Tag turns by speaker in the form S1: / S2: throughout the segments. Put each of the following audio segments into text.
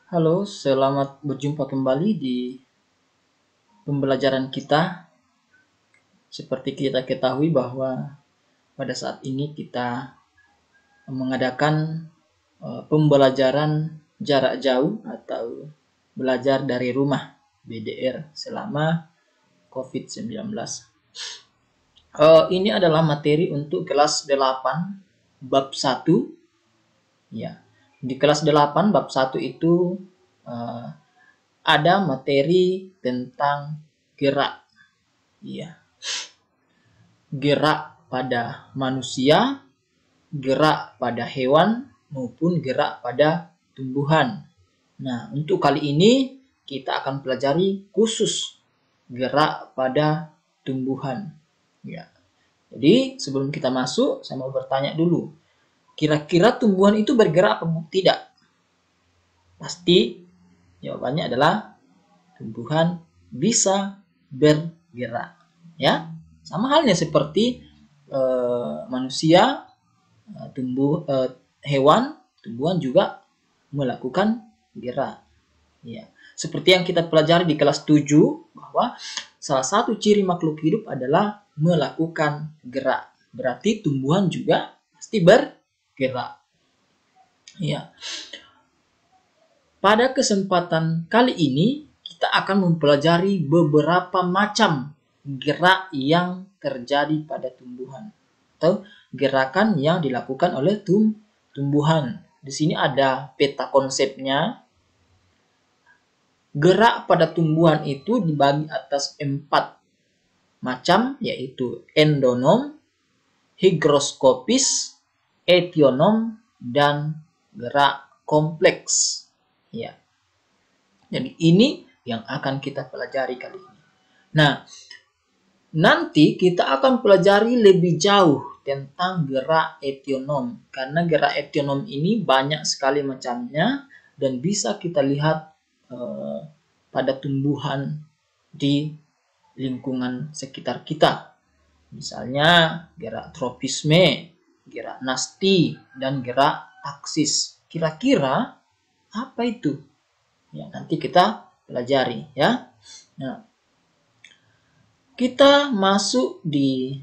S1: Halo, selamat berjumpa kembali di pembelajaran kita. Seperti kita ketahui bahwa pada saat ini kita mengadakan pembelajaran jarak jauh atau belajar dari rumah BDR selama COVID-19. Ini adalah materi untuk kelas 8 bab 1. Ya. Di kelas 8 bab 1 itu ada materi tentang gerak. Ya. Gerak pada manusia, gerak pada hewan, maupun gerak pada tumbuhan. Nah, untuk kali ini kita akan pelajari khusus gerak pada tumbuhan. Ya. Jadi, sebelum kita masuk, saya mau bertanya dulu. Kira-kira tumbuhan itu bergerak atau tidak? Pasti jawabannya adalah tumbuhan bisa bergerak. Ya, sama halnya seperti manusia, hewan, tumbuhan juga melakukan gerak. Ya, seperti yang kita pelajari di kelas 7 bahwa salah satu ciri makhluk hidup adalah melakukan gerak. Berarti tumbuhan juga pasti bergerak. Ya. Pada kesempatan kali ini kita akan mempelajari beberapa macam gerak yang terjadi pada tumbuhan atau gerakan yang dilakukan oleh tumbuhan. Di sini ada peta konsepnya. Gerak pada tumbuhan itu dibagi atas 4 macam, yaitu endonom, higroskopis, etionom, dan gerak kompleks. Ya. Jadi ini yang akan kita pelajari kali ini. Nah, nanti kita akan pelajari lebih jauh tentang gerak etionom. Karena gerak etionom ini banyak sekali macamnya dan bisa kita lihat pada tumbuhan di lingkungan sekitar kita. Misalnya gerak tropisme, gerak nasti, dan gerak aksis. Kira-kira apa itu? Ya, nanti kita pelajari ya. Nah, kita masuk di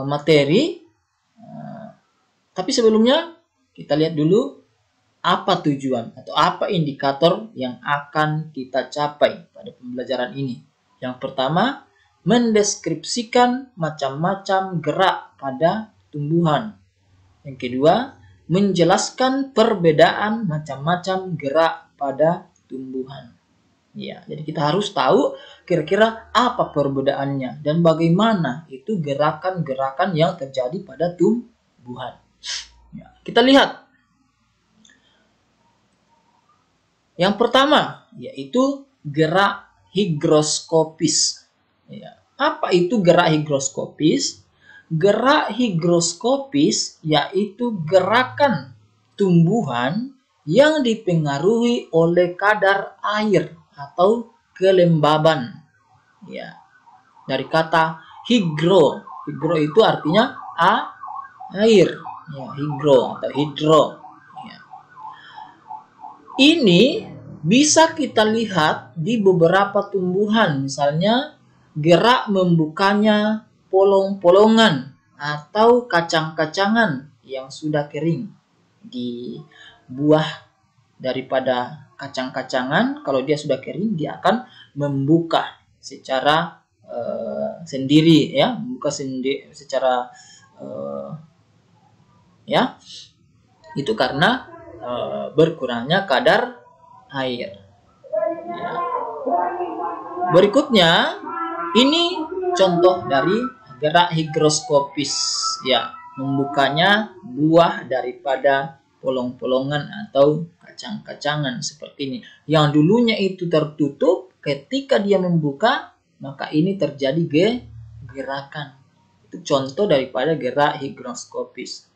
S1: materi. Tapi sebelumnya kita lihat dulu apa tujuan atau apa indikator yang akan kita capai pada pembelajaran ini. Yang pertama, mendeskripsikan macam-macam gerak pada tumbuhan. Yang kedua, menjelaskan perbedaan macam-macam gerak pada tumbuhan. Ya, jadi kita harus tahu kira-kira apa perbedaannya dan bagaimana itu gerakan-gerakan yang terjadi pada tumbuhan. Ya, kita lihat. Yang pertama yaitu gerak higroskopis. Ya, apa itu gerak higroskopis? Gerak higroskopis yaitu gerakan tumbuhan yang dipengaruhi oleh kadar air atau kelembaban. Ya, dari kata higro. Higro itu artinya air. Ya, higro atau hidro. Ya. Ini bisa kita lihat di beberapa tumbuhan, misalnya gerak membukanya polong-polongan atau kacang-kacangan yang sudah kering. Di buah daripada kacang-kacangan, kalau dia sudah kering, dia akan membuka secara sendiri, ya, membuka sendiri secara ya, itu karena berkurangnya kadar air. Ya. Berikutnya, ini contoh dari gerak higroskopis, ya, membukanya buah daripada polong-polongan atau kacang-kacangan seperti ini. Yang dulunya itu tertutup, ketika dia membuka, maka ini terjadi gerakan. Itu contoh daripada gerak higroskopis.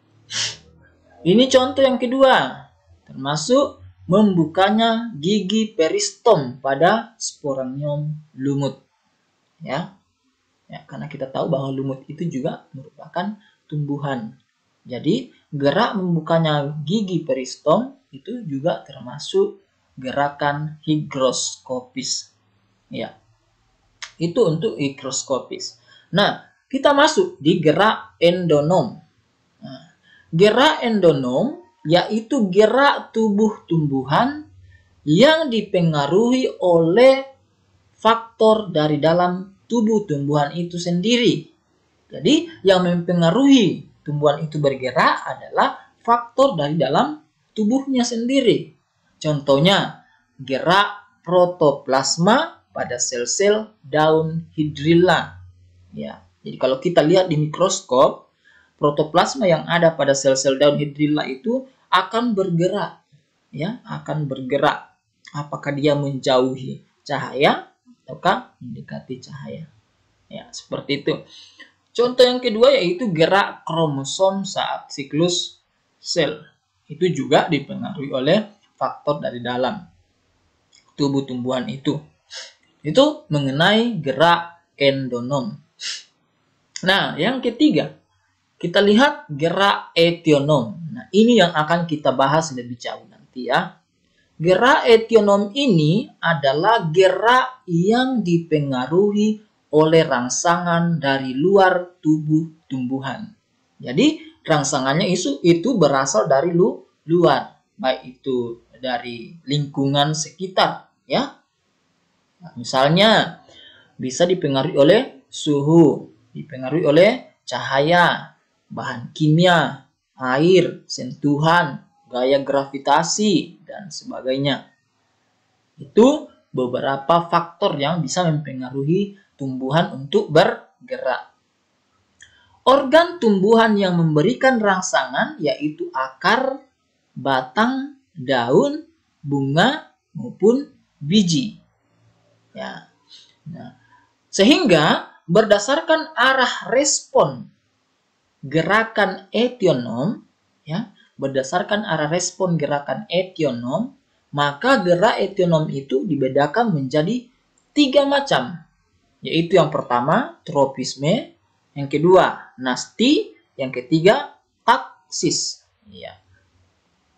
S1: Ini contoh yang kedua, termasuk membukanya gigi peristom pada sporanium lumut. Ya, karena kita tahu bahwa lumut itu juga merupakan tumbuhan. Jadi gerak membukanya gigi peristom itu juga termasuk gerakan higroskopis. Ya, itu untuk higroskopis. Nah, kita masuk di gerak endonom. Nah, gerak endonom yaitu gerak tubuh tumbuhan yang dipengaruhi oleh faktor dari dalam tubuh tumbuhan itu sendiri. Jadi, yang mempengaruhi tumbuhan itu bergerak adalah faktor dari dalam tubuhnya sendiri. Contohnya, gerak protoplasma pada sel-sel daun hidrilla. Ya, jadi kalau kita lihat di mikroskop, protoplasma yang ada pada sel-sel daun hidrilla itu akan bergerak, ya, akan bergerak. Apakah dia menjauhi cahaya ataukah mendekati cahaya? Ya, seperti itu. Contoh yang kedua yaitu gerak kromosom saat siklus sel. Itu juga dipengaruhi oleh faktor dari dalam tubuh tumbuhan itu. Itu mengenai gerak endonom. Nah, yang ketiga, kita lihat gerak etionom. Nah, ini yang akan kita bahas lebih jauh nanti ya. Gerak etionom ini adalah gerak yang dipengaruhi oleh rangsangan dari luar tubuh tumbuhan. Jadi, rangsangannya itu berasal dari luar, baik itu dari lingkungan sekitar, ya. Nah, misalnya bisa dipengaruhi oleh suhu, dipengaruhi oleh cahaya, bahan kimia, air, sentuhan, gaya gravitasi, dan sebagainya. Itu beberapa faktor yang bisa mempengaruhi tumbuhan untuk bergerak. Organ tumbuhan yang memberikan rangsangan yaitu akar, batang, daun, bunga, maupun biji. Ya. Nah, sehingga berdasarkan arah respon gerakan etionom, ya, berdasarkan arah respon gerakan etionom, maka gerak etionom itu dibedakan menjadi 3 macam, yaitu yang pertama tropisme, yang kedua nasti, yang ketiga taksis. Ya.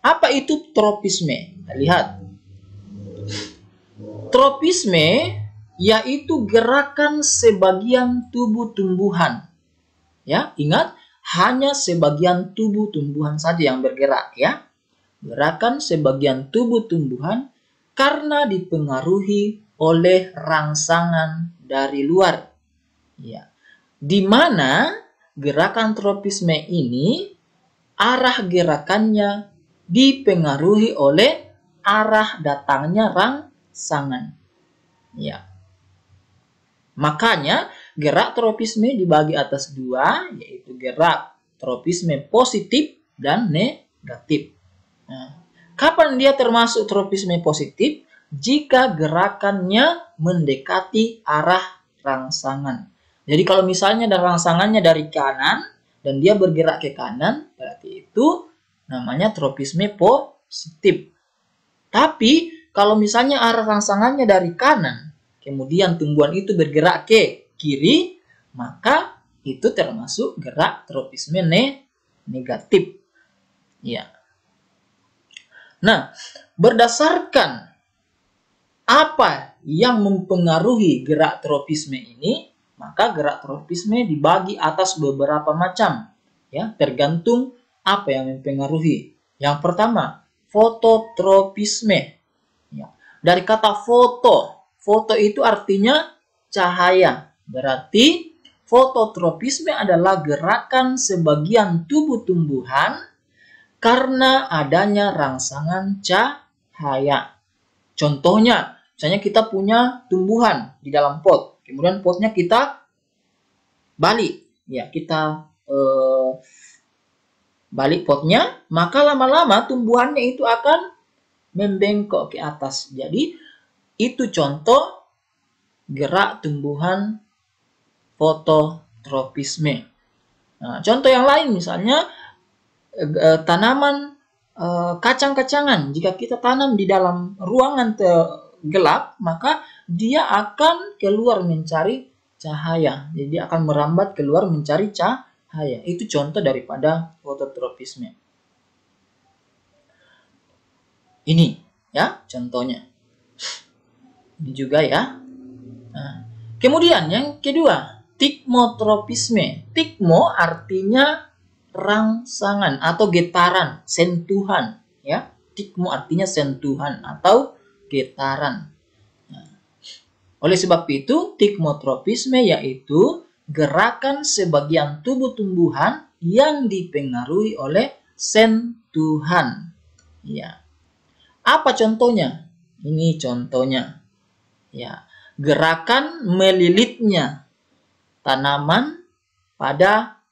S1: Apa itu tropisme? Kita lihat. Tropisme yaitu gerakan sebagian tubuh tumbuhan. Ya, ingat, hanya sebagian tubuh tumbuhan saja yang bergerak ya. Gerakan sebagian tubuh tumbuhan karena dipengaruhi oleh rangsangan dari luar. Ya. Di mana gerakan tropisme ini arah gerakannya dipengaruhi oleh arah datangnya rangsangan. Ya. Makanya gerak tropisme dibagi atas 2, yaitu gerak tropisme positif dan negatif. Nah, kapan dia termasuk tropisme positif? Jika gerakannya mendekati arah rangsangan. Jadi kalau misalnya ada rangsangannya dari kanan dan dia bergerak ke kanan, berarti itu namanya tropisme positif. Tapi kalau misalnya arah rangsangannya dari kanan, kemudian tumbuhan itu bergerak ke kiri, maka itu termasuk gerak tropisme negatif. Ya. Nah, berdasarkan apa yang mempengaruhi gerak tropisme ini, maka gerak tropisme dibagi atas beberapa macam, ya, tergantung apa yang mempengaruhi. Yang pertama, fototropisme. Ya. Dari kata foto itu artinya cahaya. Berarti fototropisme adalah gerakan sebagian tubuh tumbuhan karena adanya rangsangan cahaya. Contohnya, misalnya kita punya tumbuhan di dalam pot, kemudian potnya kita balik, ya, kita balik potnya, maka lama-lama tumbuhannya itu akan membengkok ke atas. Jadi itu contoh gerak tumbuhan fototropisme. Nah, contoh yang lain misalnya tanaman kacang-kacangan. Jika kita tanam di dalam ruangan gelap, maka dia akan keluar mencari cahaya. Jadi dia akan merambat keluar mencari cahaya. Itu contoh daripada fototropisme. Ini Ya, contohnya. Ini juga ya. Nah, kemudian yang kedua, tikmotropisme. Tikmo artinya rangsangan atau getaran, sentuhan, ya. Tikmo artinya sentuhan atau getaran. Nah, oleh sebab itu, tikmotropisme yaitu gerakan sebagian tubuh tumbuhan yang dipengaruhi oleh sentuhan. Ya. Apa contohnya? Ini contohnya. Ya, gerakan melilitnya tanaman pada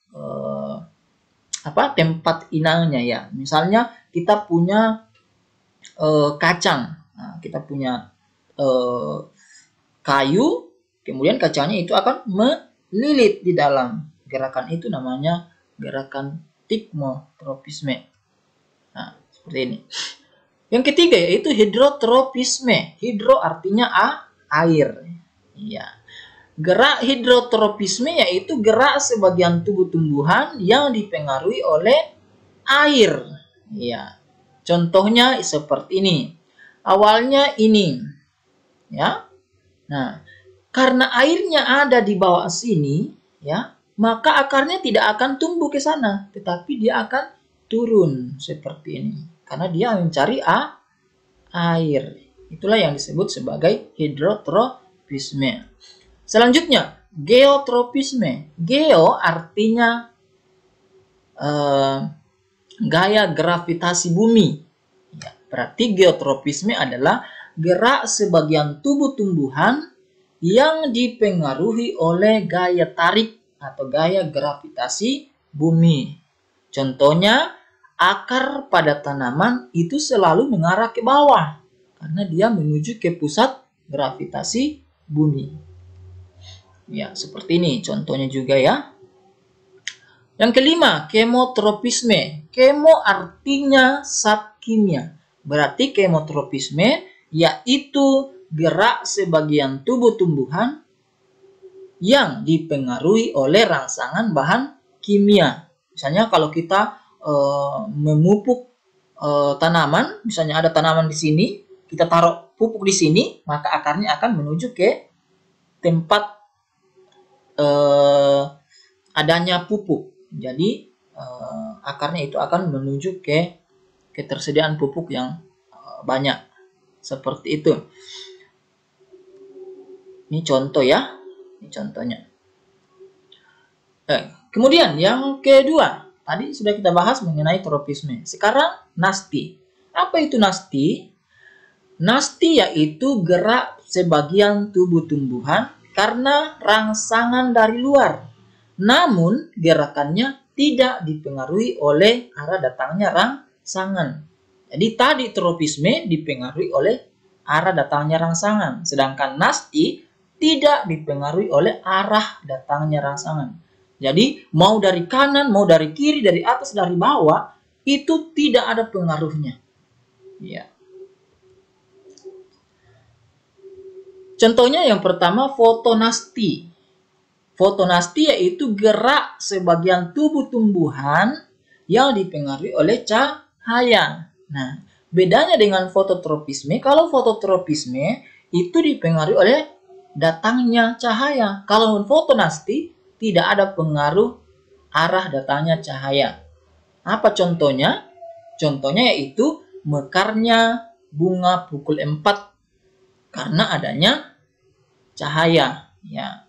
S1: tempat inangnya ya. Misalnya kita punya kacang, nah, kita punya kayu, kemudian kacangnya itu akan melilit di dalam. Gerakan itu namanya gerakan tikmotropisme. Nah, seperti ini. Yang ketiga yaitu hidrotropisme. Hidro artinya air. Ya. Gerak hidrotropisme yaitu gerak sebagian tubuh tumbuhan yang dipengaruhi oleh air. Ya. Contohnya seperti ini. Awalnya ini. Ya. Nah, karena airnya ada di bawah sini, ya, maka akarnya tidak akan tumbuh ke sana, tetapi dia akan turun seperti ini. Karena dia mencari air. Itulah yang disebut sebagai hidrotropisme. Selanjutnya, geotropisme. Geo artinya gaya gravitasi bumi. Ya, berarti geotropisme adalah gerak sebagian tubuh tumbuhan yang dipengaruhi oleh gaya tarik atau gaya gravitasi bumi. Contohnya, akar pada tanaman itu selalu mengarah ke bawah karena dia menuju ke pusat gravitasi bumi. Ya, seperti ini contohnya juga ya. Yang kelima, kemotropisme. Kemo artinya zat kimia. Berarti kemotropisme yaitu gerak sebagian tubuh tumbuhan yang dipengaruhi oleh rangsangan bahan kimia. Misalnya kalau kita memupuk tanaman, misalnya ada tanaman di sini, kita taruh pupuk di sini, maka akarnya akan menuju ke tempat adanya pupuk. Jadi akarnya itu akan menuju ke ketersediaan pupuk yang banyak. Seperti itu. Ini contoh ya. Ini contohnya. Kemudian yang kedua, tadi sudah kita bahas mengenai tropisme. Sekarang nasti. Apa itu nasti? Nasti yaitu gerak sebagian tubuh tumbuhan karena rangsangan dari luar. Namun gerakannya tidak dipengaruhi oleh arah datangnya rangsangan. Jadi tadi tropisme dipengaruhi oleh arah datangnya rangsangan. Sedangkan nasti tidak dipengaruhi oleh arah datangnya rangsangan. Jadi mau dari kanan, mau dari kiri, dari atas, dari bawah, itu tidak ada pengaruhnya. Ya. Contohnya yang pertama fotonasti. Fotonasti yaitu gerak sebagian tubuh tumbuhan yang dipengaruhi oleh cahaya. Nah, bedanya dengan fototropisme, kalau fototropisme itu dipengaruhi oleh datangnya cahaya. Kalau fotonasti tidak ada pengaruh arah datangnya cahaya. Apa contohnya? Contohnya yaitu mekarnya bunga pukul 4 karena adanya cahaya. Ya.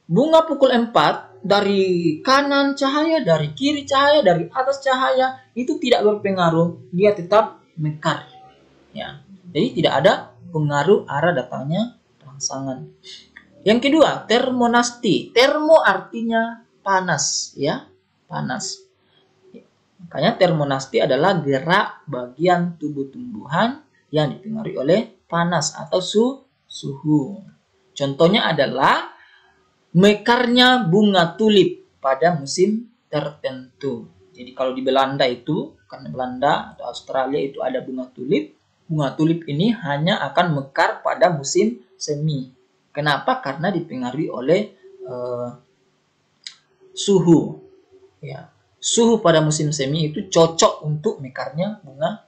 S1: Bunga pukul 4 dari kanan cahaya, dari kiri cahaya, dari atas cahaya itu tidak berpengaruh, dia tetap mekar. Ya. Jadi tidak ada pengaruh arah datangnya rangsangan. Yang kedua, termonasti. Termo artinya panas, ya, panas. Makanya termonasti adalah gerak bagian tubuh tumbuhan yang dipengaruhi oleh panas atau suhu. Contohnya adalah mekarnya bunga tulip pada musim tertentu. Jadi kalau di Belanda itu, karena Belanda atau Australia itu ada bunga tulip ini hanya akan mekar pada musim semi. Kenapa? Karena dipengaruhi oleh suhu. Ya. Suhu pada musim semi itu cocok untuk mekarnya bunga